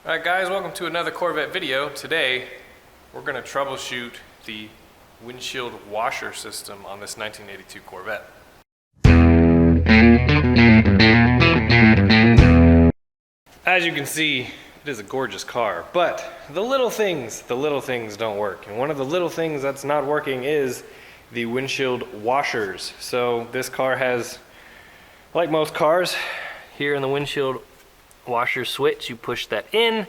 Alright guys, welcome to another Corvette video. Today we're going to troubleshoot the windshield washer system on this 1982 Corvette. As you can see, it is a gorgeous car, but the little things don't work. And one of the little things that's not working is the windshield washers. So this car has, like most cars, here in the windshield washer switch, you push that in,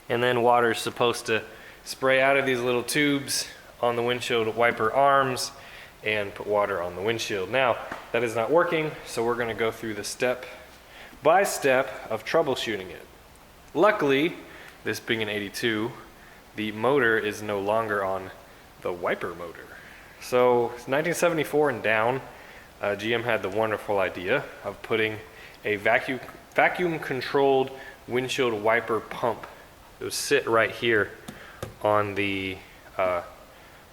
and then water is supposed to spray out of these little tubes on the windshield wiper arms and put water on the windshield. Now, that is not working, so we're going to go through the step by step of troubleshooting it. Luckily, this being an 82, the motor is no longer on the wiper motor. So, 1974 and down, GM had the wonderful idea of putting a vacuum controlled windshield wiper pump. It would sit right here on the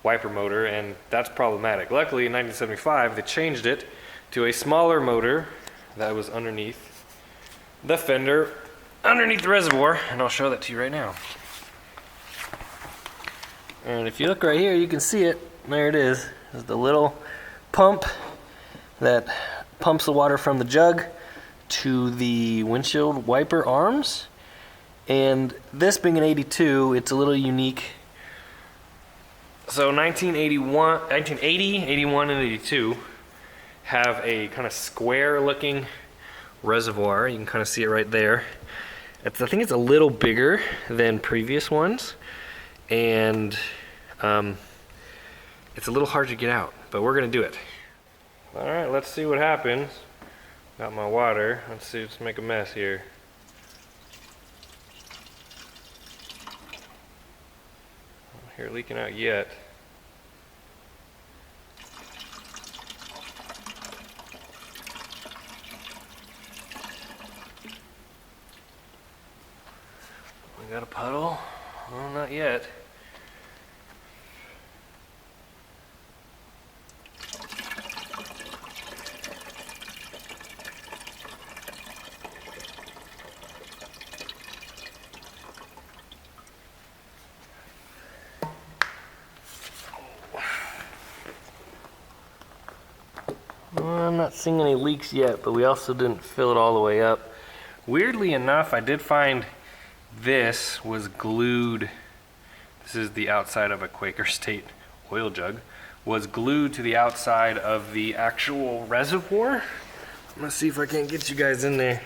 wiper motor, and that's problematic. Luckily in 1975 they changed it to a smaller motor that was underneath the fender, underneath the reservoir, and I'll show that to you right now. And if you look right here, you can see it. There it is. There's the little pump that pumps the water from the jug to the windshield wiper arms. And this being an 82, it's a little unique. So 1980, 81, and 82 have a kind of square looking reservoir. You can kind of see it right there. I think it's a little bigger than previous ones, and it's a little hard to get out, but we're gonna do it. All right, let's see what happens. Got my water. Let's make a mess here. I don't hear it leaking out yet. We got a puddle? Oh, not yet. I'm not seeing any leaks yet, but we also didn't fill it all the way up. Weirdly enough, I did find this was glued. This is the outside of a Quaker State oil jug. Was glued to the outside of the actual reservoir. I'm gonna see if I can't get you guys in there.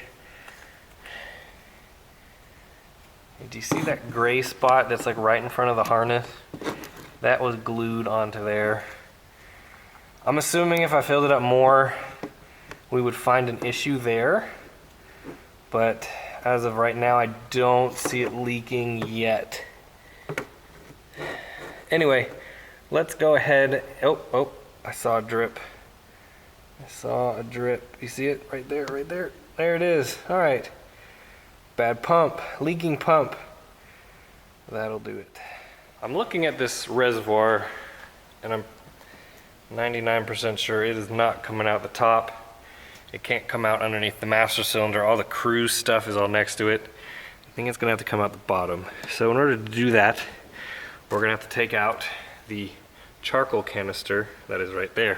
Do you see that gray spot that's like right in front of the harness? That was glued onto there. I'm assuming if I filled it up more, we would find an issue there. But as of right now, I don't see it leaking yet. Anyway, let's go ahead. Oh, I saw a drip. I saw a drip. You see it right there, right there? There it is. All right. Bad pump, leaking pump. That'll do it. I'm looking at this reservoir, and I'm 99% sure it is not coming out the top. It can't come out underneath the master cylinder. All the cruise stuff is all next to it. I think it's gonna have to come out the bottom. So in order to do that, we're gonna have to take out the charcoal canister that is right there.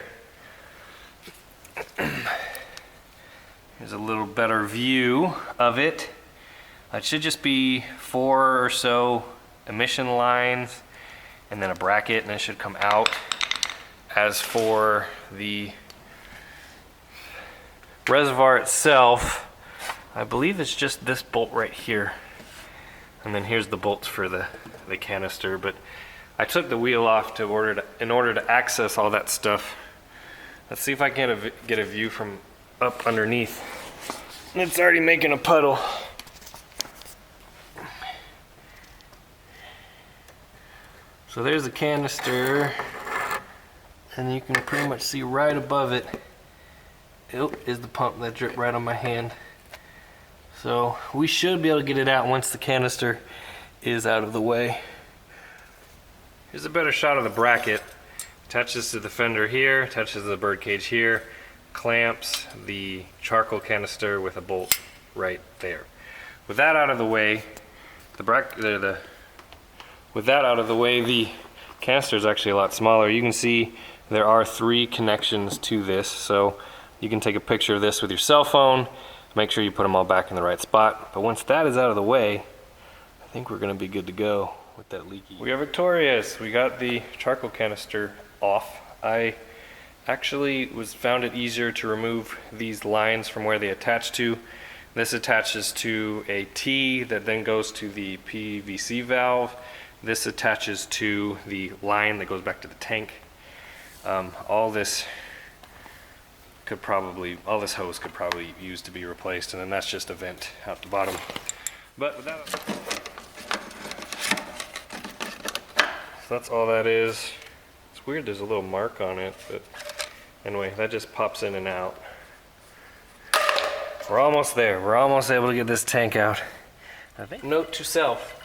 Here's a little better view of it. It should just be 4 or so emission lines and then a bracket, and it should come out. As for the reservoir itself, I believe it's just this bolt right here. And then here's the bolts for the canister, but I took the wheel off in order to access all that stuff. Let's see if I can get a view from up underneath. It's already making a puddle. So there's the canister, and you can pretty much see right above it is the pump that dripped right on my hand. So we should be able to get it out once the canister is out of the way. Here's a better shot of the bracket. Attaches to the fender here, attaches to the birdcage here, clamps the charcoal canister with a bolt right there. With that out of the way, with that out of the way, the canister is actually a lot smaller. You can see there are 3 connections to this, so you can take a picture of this with your cell phone, make sure you put them all back in the right spot. But once that is out of the way, I think we're gonna be good to go with that leaky. We are victorious. We got the charcoal canister off. I actually found it easier to remove these lines from where they attach to. This attaches to a T that then goes to the PVC valve. This attaches to the line that goes back to the tank. All this hose could probably use to be replaced, and then that's just a vent out the bottom. But with that, so that's all that is. It's weird there's a little mark on it, but anyway, that just pops in and out. We're almost there. We're almost able to get this tank out, I think. Note to self,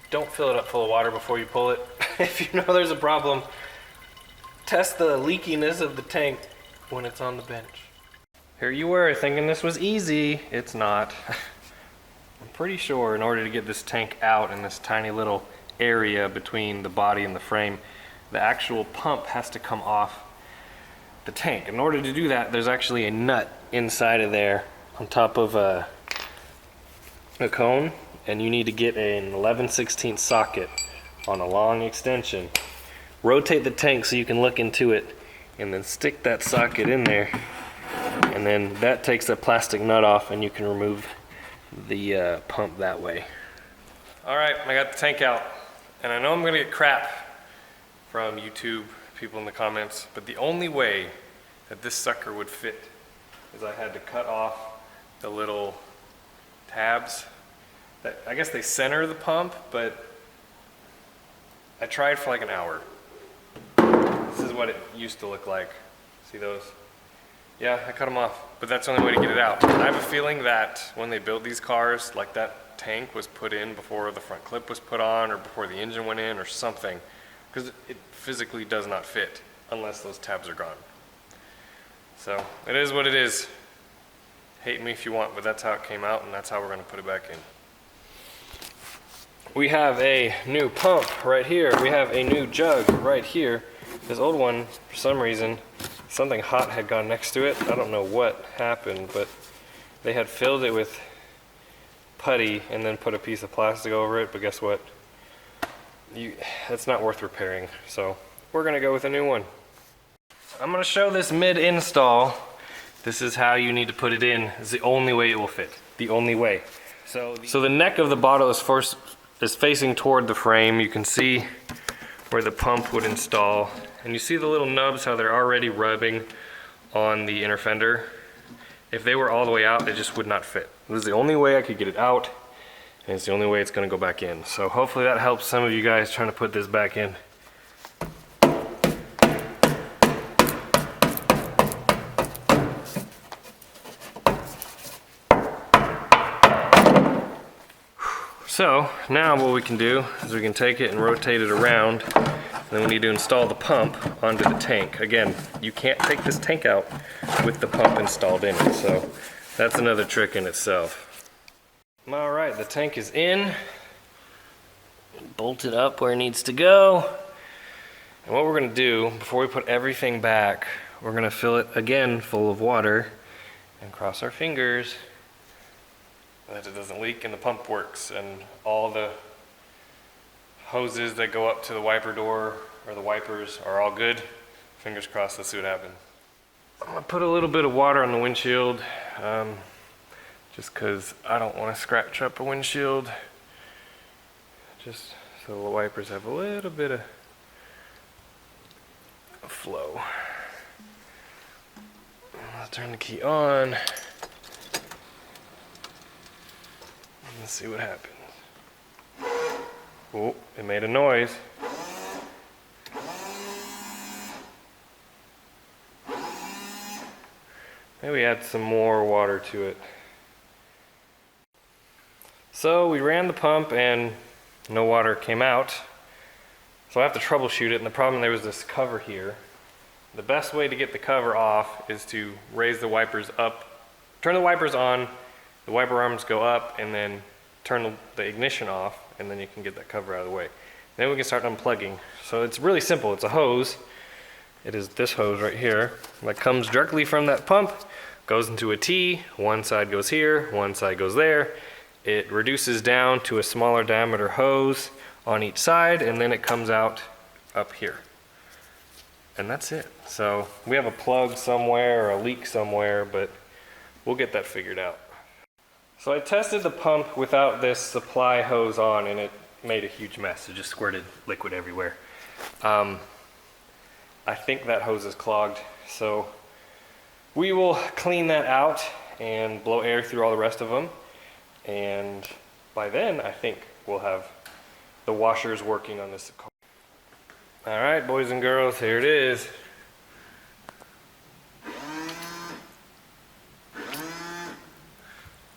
don't fill it up full of water before you pull it. If you know there's a problem, test the leakiness of the tank when it's on the bench. Here you were thinking this was easy. It's not. I'm pretty sure in order to get this tank out in this tiny little area between the body and the frame, the actual pump has to come off the tank. In order to do that, there's actually a nut inside of there on top of a cone, and you need to get an 11/16 socket on a long extension. Rotate the tank so you can look into it, and then stick that socket in there, and then that takes the plastic nut off, and you can remove the pump that way. All right, I got the tank out, and I know I'm gonna get crap from YouTube people in the comments, but the only way that this sucker would fit is I had to cut off the little tabs that, I guess they center the pump, but I tried for like an hour. This is what it used to look like. See those? Yeah, I cut them off, but that's the only way to get it out. And I have a feeling that when they built these cars, like that tank was put in before the front clip was put on, or before the engine went in, or something, because it physically does not fit unless those tabs are gone. So it is what it is. Hate me if you want, but that's how it came out, and that's how we're gonna put it back in. We have a new pump right here. We have a new jug right here. This old one, for some reason, something hot had gone next to it. I don't know what happened, but they had filled it with putty and then put a piece of plastic over it, but guess what? It's not worth repairing, so we're gonna go with a new one. I'm gonna show this mid-install. This is how you need to put it in. It's the only way it will fit. The only way. So the neck of the bottle is facing toward the frame. You can see where the pump would install. And you see the little nubs, how they're already rubbing on the inner fender. If they were all the way out, it just would not fit. This is the only way I could get it out, and it's the only way it's gonna go back in. So hopefully that helps some of you guys trying to put this back in. So now what we can do is we can take it and rotate it around, and then we need to install the pump onto the tank. Again, you can't take this tank out with the pump installed in it, so that's another trick in itself. All right, the tank is in, bolted up where it needs to go. And what we're gonna do, before we put everything back, we're gonna fill it again full of water and cross our fingers that it doesn't leak and the pump works, and all the hoses that go up to the wiper door or the wipers are all good. Fingers crossed, let's see what happens. I'm gonna put a little bit of water on the windshield, just because I don't want to scratch up a windshield, just so the wipers have a little bit of flow. I'll turn the key on. Let's see what happens. Oh, it made a noise. Maybe add some more water to it. So we ran the pump and no water came out. So I have to troubleshoot it, and the problem, there was this cover here. The best way to get the cover off is to raise the wipers up, turn the wipers on, the wiper arms go up, and then turn the ignition off, and then you can get that cover out of the way. Then we can start unplugging. So it's really simple. It's a hose. It is this hose right here that comes directly from that pump, goes into a T. One side goes here, one side goes there. It reduces down to a smaller diameter hose on each side, and then it comes out up here. And that's it. So we have a plug somewhere or a leak somewhere, but we'll get that figured out. So I tested the pump without this supply hose on, and it made a huge mess. It just squirted liquid everywhere. I think that hose is clogged, so we will clean that out and blow air through all the rest of them. And by then, I think we'll have the washers working on this car. All right, boys and girls, here it is.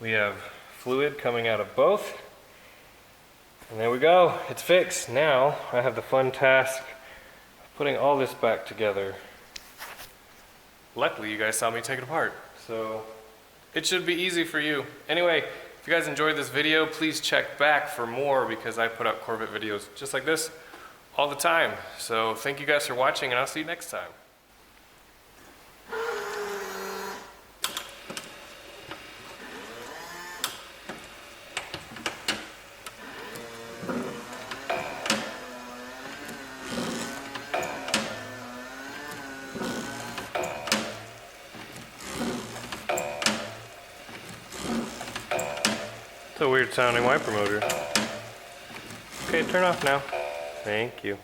We have fluid coming out of both. And there we go, it's fixed. Now I have the fun task of putting all this back together. Luckily, you guys saw me take it apart, so it should be easy for you. Anyway, if you guys enjoyed this video, please check back for more, because I put out Corvette videos just like this all the time. So thank you guys for watching, and I'll see you next time. It's a weird sounding wiper motor. Okay, turn off now. Thank you.